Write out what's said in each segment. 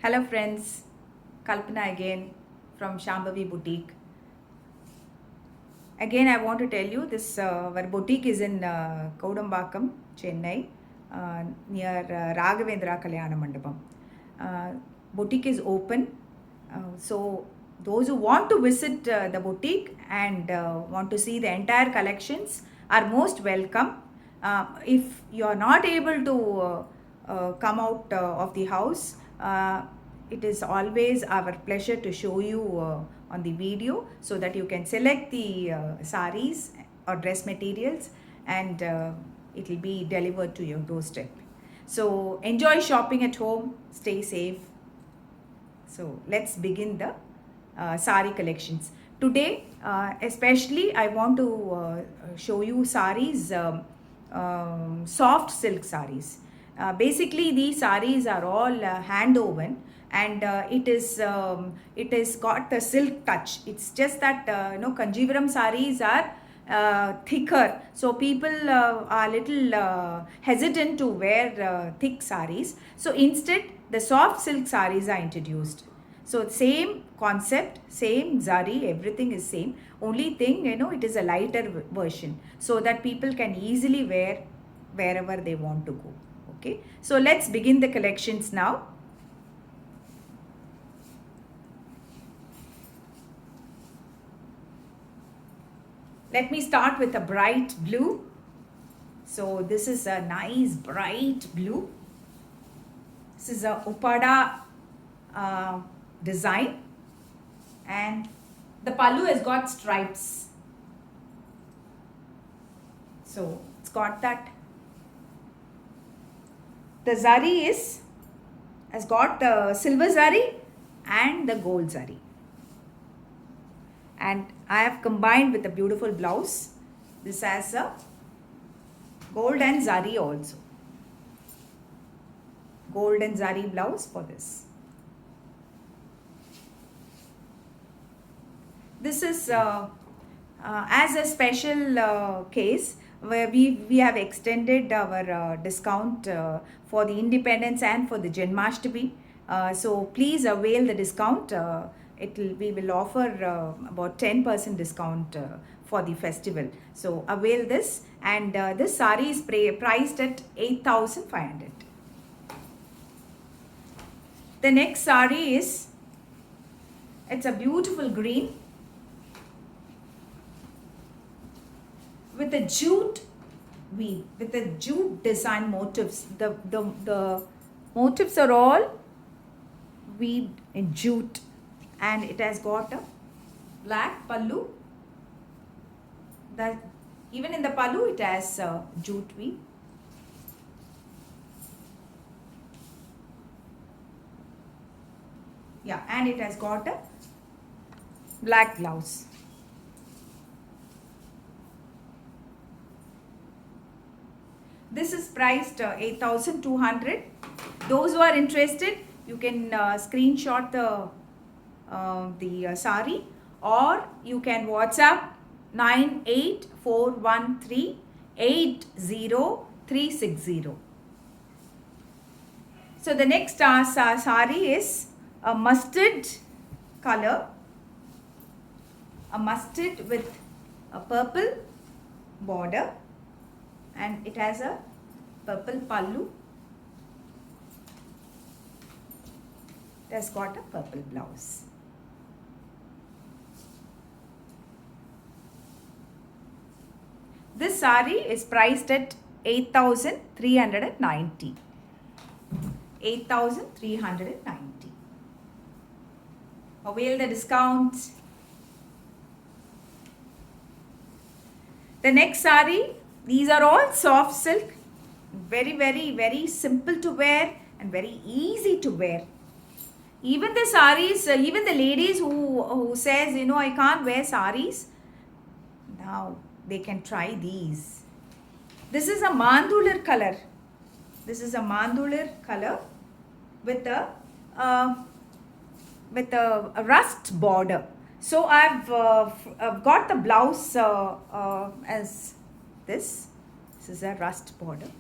Hello friends, Kalpana again from Shambhavi Boutique. Again, I want to tell you this our boutique is in Kodambakam, Chennai, near Raghavendra Kalyana Mandapam. Boutique is open, so those who want to visit the boutique and want to see the entire collections are most welcome. If you are not able to come out of the house, it is always our pleasure to show you on the video so that you can select the saris or dress materials and it will be delivered to your doorstep. So enjoy shopping at home, stay safe. So let's begin the sari collections. Today, especially, I want to show you saris, soft silk saris. Basically, these saris are all hand woven, and it is got the silk touch. It's just that Kanjivaram saris are thicker, so people are little hesitant to wear thick saris. So instead, the soft silk saris are introduced. So same concept, same zari, everything is same. Only thing, it is a lighter version so that people can easily wear wherever they want to go. Okay, so let's begin the collections now. Let me start with a bright blue. So this is a nice bright blue. This is a Upada design, and the pallu has got stripes. So it's got that. The zari has got the silver zari and the gold zari. And I have combined with a beautiful blouse. This has a gold and zari also. Gold and zari blouse for this. This is as a special case where we have extended our discount for the Independence and for the Janmashtami. So please avail the discount. We will offer about 10% discount for the festival. So avail this, and this sari is priced at 8,500. The next sari it's a beautiful green with a jute weave, with the jute design motifs. The motifs are all weaved in jute, and it has got a black pallu. Even in the pallu it has jute weave. Yeah, and it has got a black blouse. This is priced 8,200. Those who are interested, you can screenshot the sari, or you can WhatsApp 98413 So the next sari is a mustard color, a mustard with a purple border, and it has a purple pallu. It has got a purple blouse. This sari is priced at 8,390. 8,390. Avail the discount. The next sari, these are all soft silk, very, very, very simple to wear and very easy to wear. Even the saris, even the ladies who says, I can't wear saris, now they can try these. This is a mandular color. This is a mandular color with a rust border. So I've got the blouse as this. This is a rust border.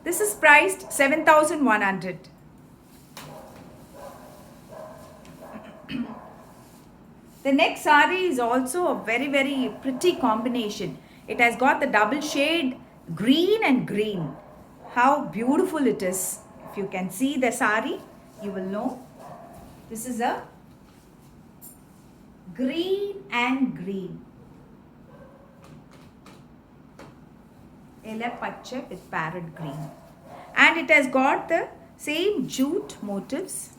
This is priced 7,100. The next sari is also a very, very pretty combination. It has got the double shade green and green. How beautiful it is. If you can see the sari, you will know. This is a green and green. Ela pacha with parrot green. And it has got the same jute motifs.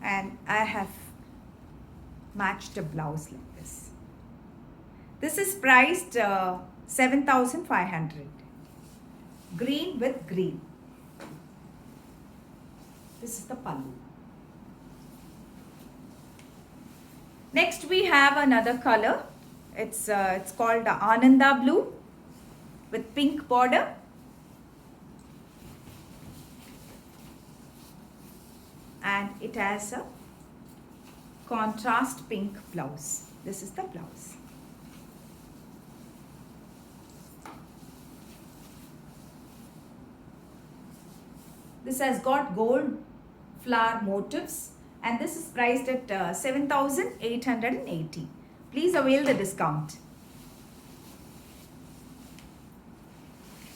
And I have matched a blouse like this. This is priced 7,500. Green with green. This is the pallu. Next we have another color. It's called Ananda blue with pink border. And it has a contrast pink blouse. This is the blouse. This has got gold flower motifs and this is priced at 7,880. Please avail the discount.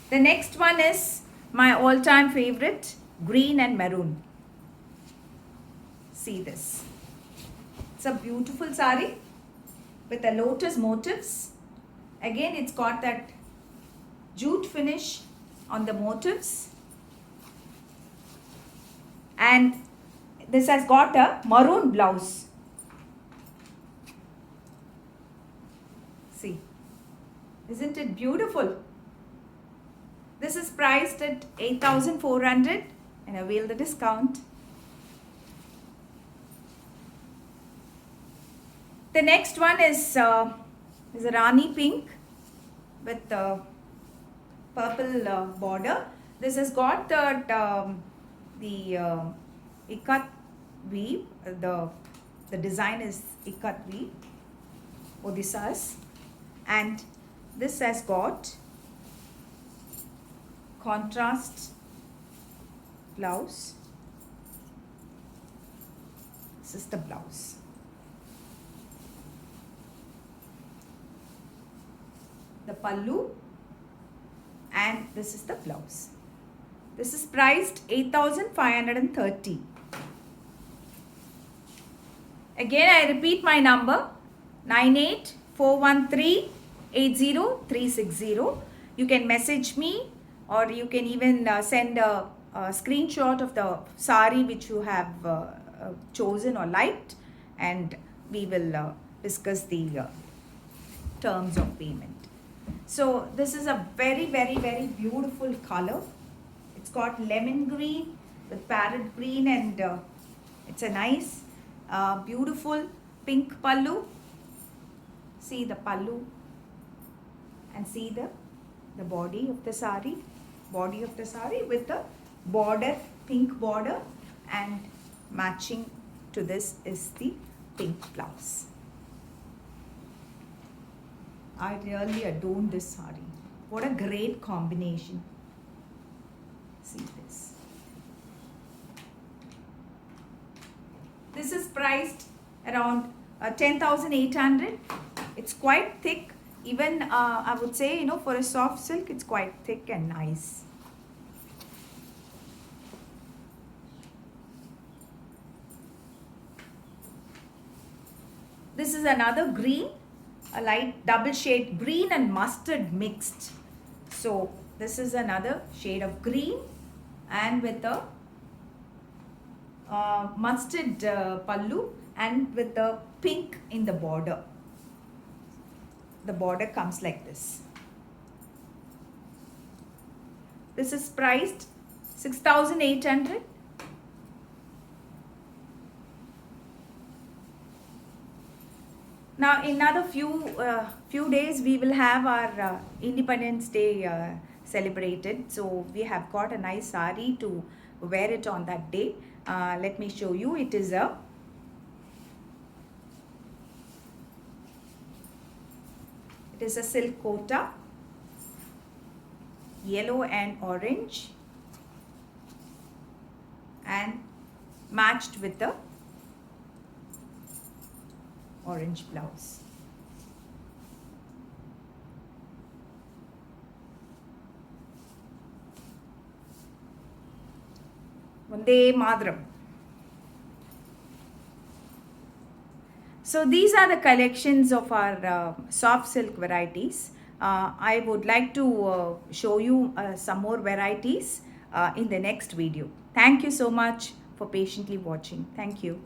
The next one is my all-time favorite, green and maroon. See this. It's a beautiful sari with the lotus motifs. Again, it's got that jute finish on the motifs. And this has got a maroon blouse. See, isn't it beautiful? This is priced at 8,400 and avail the discount. The next one is a Rani pink with purple border. This has got the ikat weave. The design is ikat weave, Odissa's, and this has got contrast blouse. This is the blouse. The pallu, and this is the blouse. This is priced 8,530. Again, I repeat my number 9841380360. You can message me, or you can even send a screenshot of the sari which you have chosen or liked, and we will discuss the terms of payment. So this is a very, very, very beautiful color. It's got lemon green with parrot green, and it's a nice beautiful pink pallu. See the pallu and see the body of the sari. Body of the sari with the border, pink border, and matching to this is the pink blouse. I really adore this sari. What a great combination. See this. This is priced around 10,800. It's quite thick. Even I would say, for a soft silk, it's quite thick and nice. This is another green, a light double shade green and mustard mixed. So this is another shade of green and with a mustard pallu and with the pink in the border. The border comes like this. This is priced 6,800. Now, in another few days, we will have our Independence Day celebrated. So we have got a nice sari to wear it on that day. Let me show you. It is a It is a silk kota, yellow and orange, and matched with the orange blouse. Vande Madaram. So these are the collections of our soft silk varieties. I would like to show you some more varieties in the next video. Thank you so much for patiently watching. Thank you.